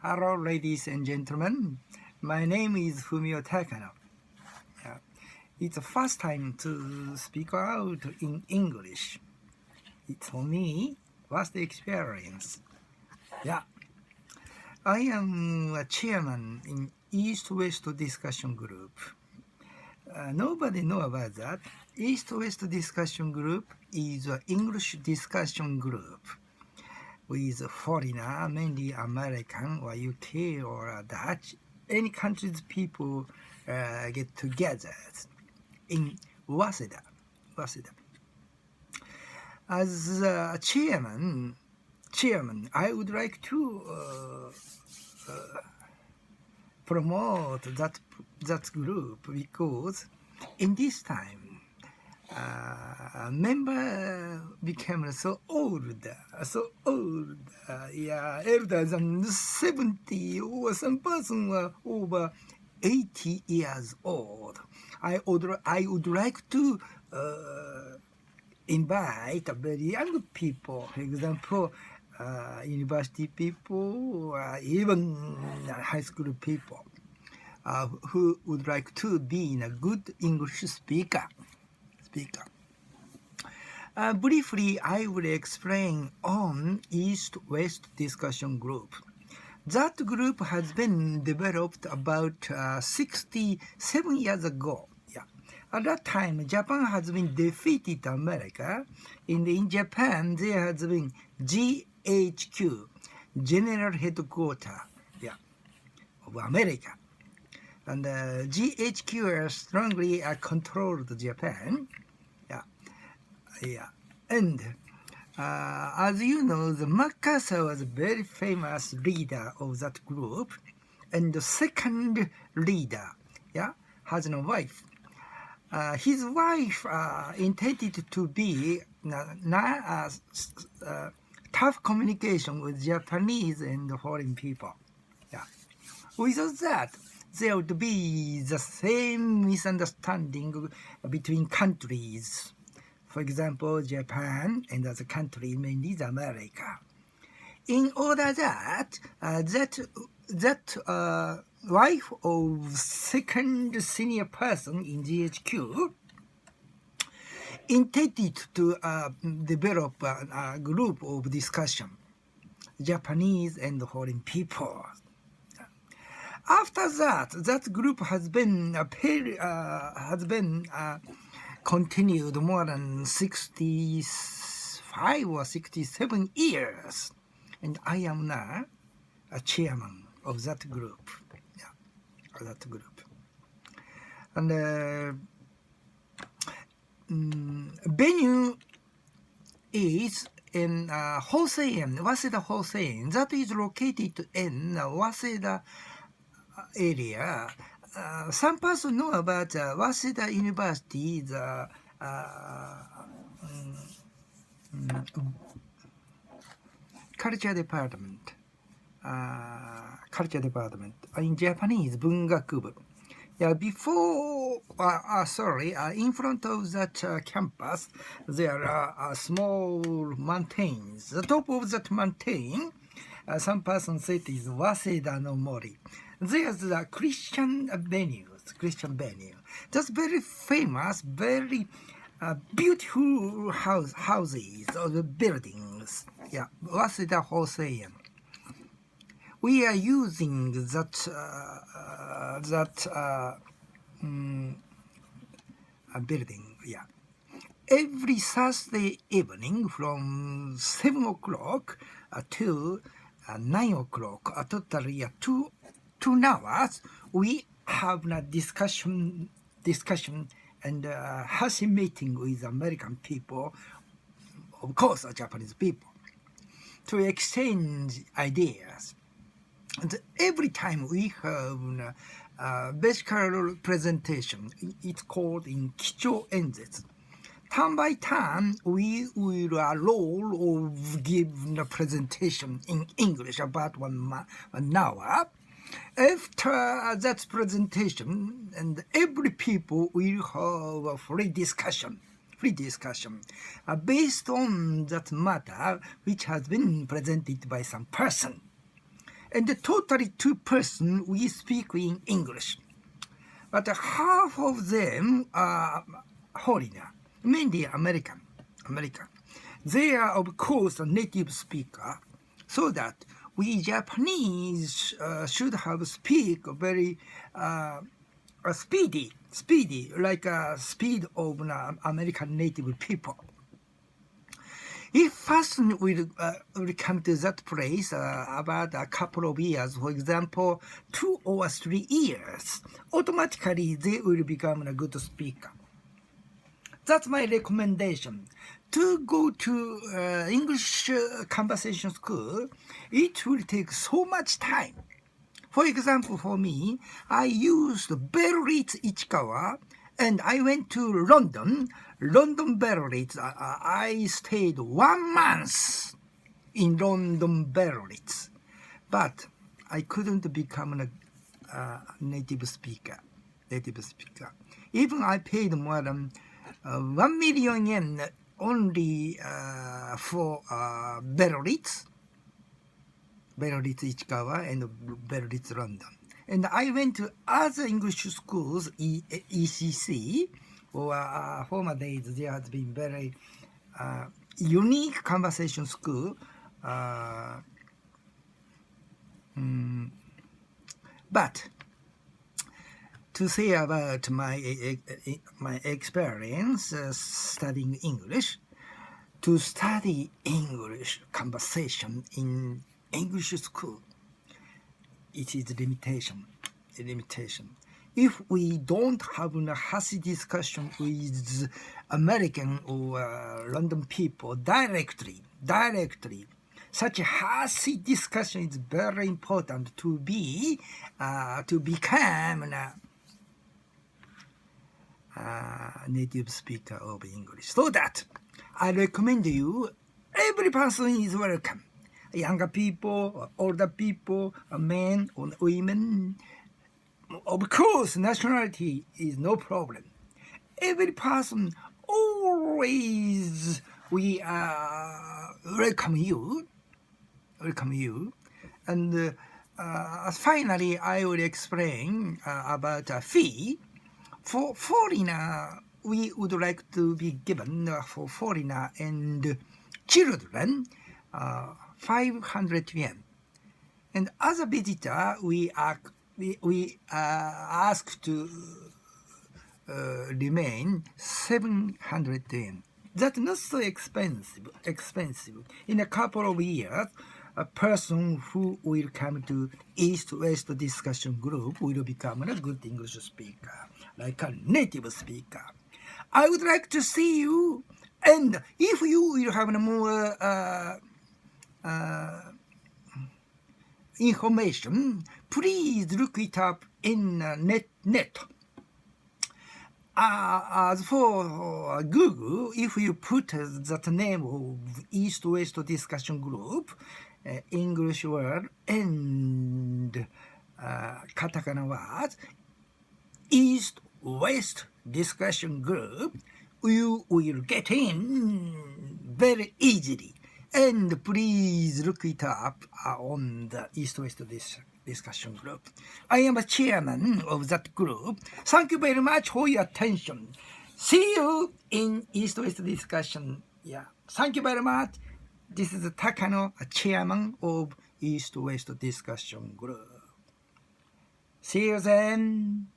Hello, ladies and gentlemen. My name is fumio.takano. It's the first time to speak out in English. It's for me, first experience. I am a chairman in East West DiscussionGroup. Nobody know about that. East West DiscussionGroup is an English discussion group with foreigner, mainly American or UK or Dutch, any country's people get together in Waseda. As a chairman, I would like to promote that group because in this time, member became so old, elder than 70, or some person were over 80 years old. I would like to invite very young people, for example, university people, or even high school people who would like to be a good English speaker. Briefly, I will explain on East-West Discussion Group. That group has been developed about 67 years ago. At that time, Japan has been defeated America. In Japan, there has been GHQ, General Headquarters of America. And GHQ strongly controlled Japan. And as you know, the MacArthur was a very famous leader of that group. And the second leader has no wife. His wife intended to be tough communication with Japanese and foreign people. Without that, there would be the same misunderstanding between countries. For example, Japan and other country, mainly America. In order that wife of second senior person in GHQ intended to develop a group of discussion, Japanese and foreign people. After that group has been continued more than 65 or 67 years, and I am now a chairman of that group. And venue is in Waseda Hosein. That is located in Waseda area. Some person know about Waseda University, the culture department in Japanese, 文学部. In front of that campus, there are small mountains. The top of that mountain, some person said is Waseda no Mori. There's a Christian venue. That's very famous, very beautiful houses or buildings. Waseda Hosein. We are using that building. Every Thursday evening from 7 o'clock to 9 o'clock, totally 2 hours, we have a discussion and happy meeting with American people, of course, Japanese people, to exchange ideas. And every time we have a basically presentation, it's called in Kicho Enzetsu. Turn by turn, we will roll of give a presentation in English about 1 hour. After that presentation, and every people will have a free discussion based on that matter which has been presented by some person. and totally 2% we speak in English. But half of them are foreigner, mainly American. They are, of course, a native speaker, so that we Japanese should have speak very speedy, like a speed of American native people. If person will come to that place about a couple of years, for example, 2 or 3 years, automatically they will become a good speaker. That's my recommendation. To go to English conversation school, it will take so much time. For example, for me, I used Berlitz Ichikawa, and I went to London Berlitz. I stayed 1 month in London Berlitz, but I couldn't become a native speaker. Even I paid more than 1 million yen only for Berlitz Ichikawa and Berlitz London. And I went to other English schools, ECC, or former days there has been very unique conversation school. But to say about my experience studying English, to study English conversation in English school, it is a limitation. If we don't have a healthy discussion with American or London people directly, such a healthy discussion is very important to become a native speaker of English. So that I recommend you, every person is welcome. Younger people, older people, men or women. Of course, nationality is no problem. Every person, always we welcome you. And finally, I will explain about a fee. For foreigner, we would like to be given for foreigner and children 500 yen. And as a visitor, we ask to remain 700 yen. That's not so expensive. In a couple of years, a person who will come to East West Discussion Group will become a good English speaker, like a native speaker. I would like to see you, and if you will have more information, please look it up in net. As for Google, if you put that name of East West Discussion Group, English word and katakana words, East West Discussion Group, you will get in very easily. And please look it up on the East West Discussion Group. I am a chairman of that group. Thank you very much for your attention. See you in East West Discussion. Yeah. Thank you very much. This is Takano, a chairman of East West Discussion Group. See you then.